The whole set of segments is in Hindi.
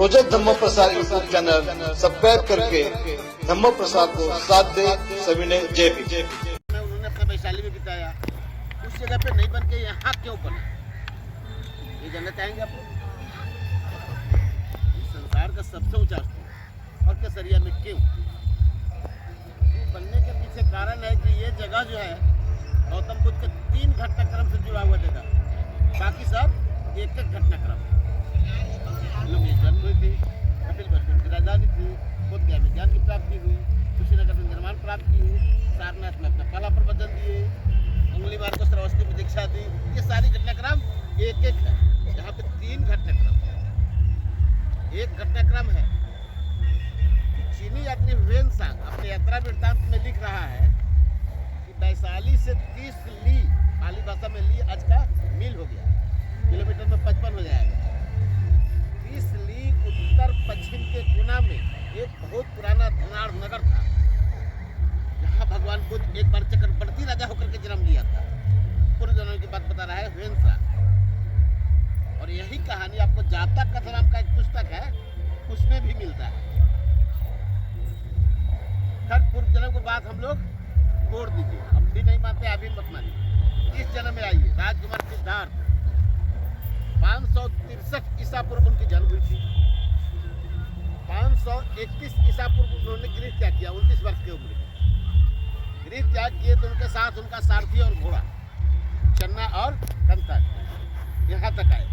प्रोजेक्ट धम्म प्रसाद यूट्यूब चैनल सब्सक्राइब करके धम्म प्रसाद को साथ दे। सभी ने जय भीम। उन्होंने अपना वैशाली में बिताया, उस जगह पे नहीं बन के यहाँ क्यों बना, ये जानना चाहेंगे आप लोग। संसार का सबसे ऊंचा स्थल और केसरिया में क्यों बनने के पीछे कारण है कि ये जगह जो है गौतम बुद्ध के 3 घटनाक्रम से जुड़ा हुआ जगह, बाकी सब एक घटनाक्रम। लोग में जन्म हुई थी, कपिल वस्तु की राजधानी थी, बोध गया में ज्ञान की प्राप्ति हुई, कुशीनगर में निर्माण प्राप्त किए, सारनाथ में अपना पहला प्रवचन दिए, अंगुलीमाल को श्रावस्ती में दीक्षा दी। ये सारी घटनाक्रम एक है। यहाँ पे 3 घटनाक्रम, एक घटनाक्रम है। चीनी यात्री ह्वेनसांग अपने यात्रा वृत्तांत में लिख रहा है कि वैशाली से 30 ली, पाली भाषा में ली आज का मील हो गया, किलोमीटर में 55 हो जाएगा। 30 ली उत्तर पश्चिम के कोना में एक बहुत पुराना धनाढ़ नगर था, जहाँ भगवान बुद्ध एक बार चक्रवर्ती राजा होकर के जन्म लिया था। पूर्व जन्म की बात बता रहा है ह्वेनसांग। और यही कहानी आपको जातक कथा नाम का एक पुस्तक है, उसमें भी मिलता है। खैर, पूर्व जन्म की बात हम लोग छोड़ दीजिए, हम भी नहीं मानते, अभी मत मानिए। इस जन्म में आइए। राजकुमार सिद्धार्थ 563 ईसा पूर्व उनकी जन्म हुई थी। 531 ईसा पूर्व उन्होंने गृह त्याग किया, 29 वर्ष की उम्र में गृह त्याग किए। तो उनके साथ उनका सारथी और घोड़ा चन्ना और कंतक यहाँ तक आए।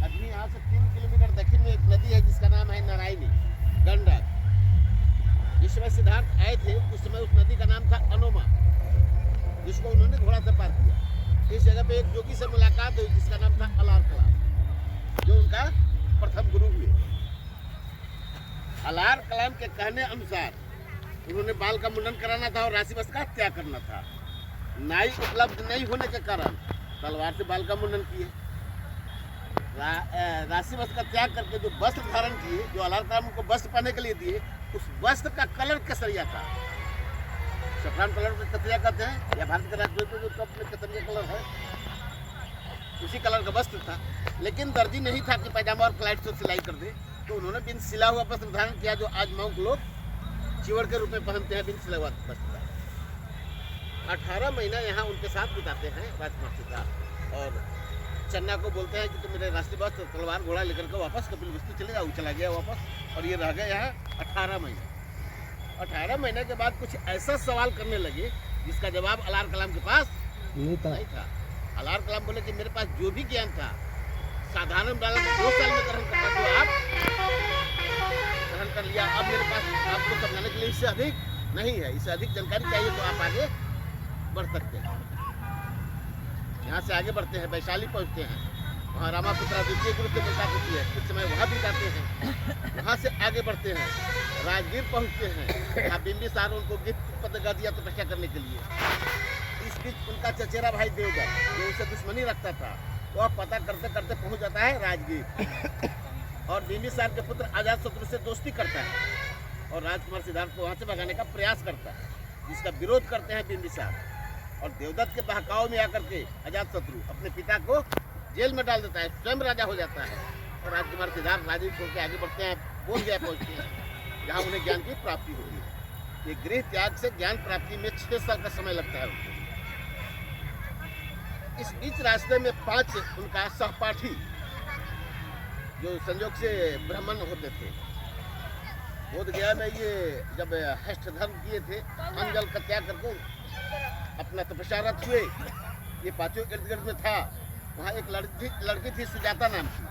अभी यहाँ से 3 किलोमीटर दक्षिण में एक नदी है जिसका नाम है नारायणी गंडक। जिस समय सिद्धार्थ आए थे उस समय उस नदी का नाम था अनोमा, जिसको उन्होंने घोड़ा से पार किया। इस जगह पे एक जोगी से मुलाकात हुई जिसका नाम था अलार कलाम, जो उनका प्रथम गुरु हुए। अलार कलाम के कहने अनुसार उन्होंने बाल का मुंडन कराना था और राशिवस्त्र का त्याग करना था। नाई उपलब्ध नहीं होने के कारण तलवार से बाल का मुंडन किए। राशिवस्त्र का त्याग करके जो वस्त्र धारण किए, जो अलार कलाम को वस्त्र पहनने के लिए दिए, उस वस्त्र का कलर केसरिया था। सफरान कलर को केसरिया कहते हैं, या भारत के राष्ट्रीय जो कप में केसरिया कलर है, उसी कलर का वस्त्र था। लेकिन दर्जी नहीं था कि पैजामा और फ्लाइट से सिलाई कर दे, तो उन्होंने बिन सिला हुआ वस्त्र धारण किया, जो आज मौक लोग चिवड़ के रूप में पहनते हैं, बिन सिला हुआ वस्त्र। 18 महीना यहाँ उनके साथ बिताते हैं राजकुमार सिद्धार्थ। और चन्ना को बोलते हैं कि तुम मेरे राष्ट्रीय वस्त्र तलवार घोड़ा लेकर के वापस कपिल वस्तु चले जाओ। चला गया वापस और ये रह गया यहाँ 18 महीने। 18 महीने के बाद कुछ ऐसा सवाल करने लगे जिसका जवाब अलार कलाम के पास नहीं था। अलार कलाम बोले कि मेरे पास जो भी ज्ञान था साधारण बालक 2 साल में ग्रहण करता, जो आप ग्रहण कर लिया। अब मेरे पास आपको समझाने के लिए इससे अधिक नहीं है, इससे अधिक जानकारी चाहिए तो आप आगे बढ़ सकते हैं। यहाँ से आगे बढ़ते हैं, वैशाली पहुँचते हैं, वहाँ रामापुत्रा द्वितीय गुरु से मुलाकात होती है, कुछ समय वहाँ बिताते हैं। वहाँ से आगे बढ़ते हैं, राजगीर पहुँचते हैं, यहाँ बिंबिसार उनको गिफ्ट पद कर दिया तपस्या करने के लिए। इस बीच उनका चचेरा भाई देवदत्त, जो उसे दुश्मनी रखता था, वह पता करते करते पहुँच जाता है राजगीर और बिंबिसार के पुत्र अजातशत्रु से दोस्ती करता है और राजकुमार सिद्धार्थ को वहाँ से भगाने का प्रयास करता है, जिसका विरोध करते हैं बिंबिसार। और देवदत्त के बहकाव में आकर के अजातशत्रु अपने पिता को जेल में डाल देता है, स्वयं राजा हो जाता है। और राजकुमार सिद्धार्थ राजगीर छोड़ के आगे बढ़ते हैं, बोध गया पहुँचते हैं, जहाँ उन्हें ज्ञान की प्राप्ति होती है। ये गृह त्याग से ज्ञान प्राप्ति में 6 साल का समय लगता है उनको। इस बीच रास्ते में 5 उनका सहपाठी, जो संयोग से ब्राह्मण होते थे, बोध गया में ये जब हस्त धर्म किए थे, अन्न जल का त्याग करके अपना तपस्यारत हुए। ये 5 इर्द गिर्द में था। वहाँ एक लड़की थी सुजाता नाम की,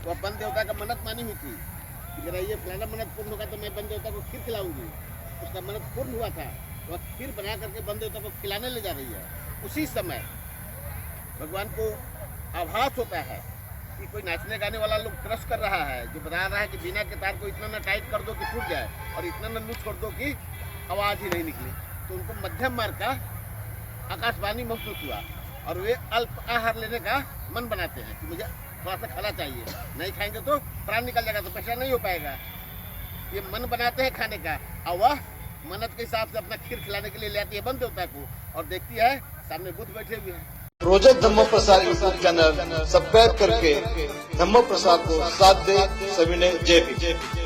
वह वन देवता का मन्नत मानी हुई थी कि मेरा ये फलाना मन्नत पूर्ण होगा तो मैं वन देवता को खीर खिलाऊंगी। उसका मन्नत पूर्ण हुआ था, वह खीर बना करके वन देवता को खिलाने ले जा रही है। उसी समय भगवान को आभास होता है कि कोई नाचने गाने वाला लोग क्रश कर रहा है, जो बता रहा है कि बिना के तार को इतना ना टाइट कर दो कि टूट जाए और इतना ना लूज कर दो कि आवाज़ ही नहीं निकले। तो उनको मध्यम मार्ग का आकाशवाणी महसूस हुआ और वे अल्प आहार लेने का मन बनाते हैं कि मुझे थोड़ा सा खाना चाहिए, नहीं खाएंगे तो प्राण निकल जाएगा, तपस्या नहीं हो पाएगा। ये मन बनाते हैं खाने का और वह मन्नत के हिसाब से अपना खीर खिलाने के लिए ले आती है वन देवता को और देखती है सामने बुद्ध बैठे हुए हैं। प्रोजेक्ट धम्म प्रसाद यूट्यूब चैनल सब्सक्राइब करके धम्म प्रसाद को साथ दे। सभी ने जय भीम।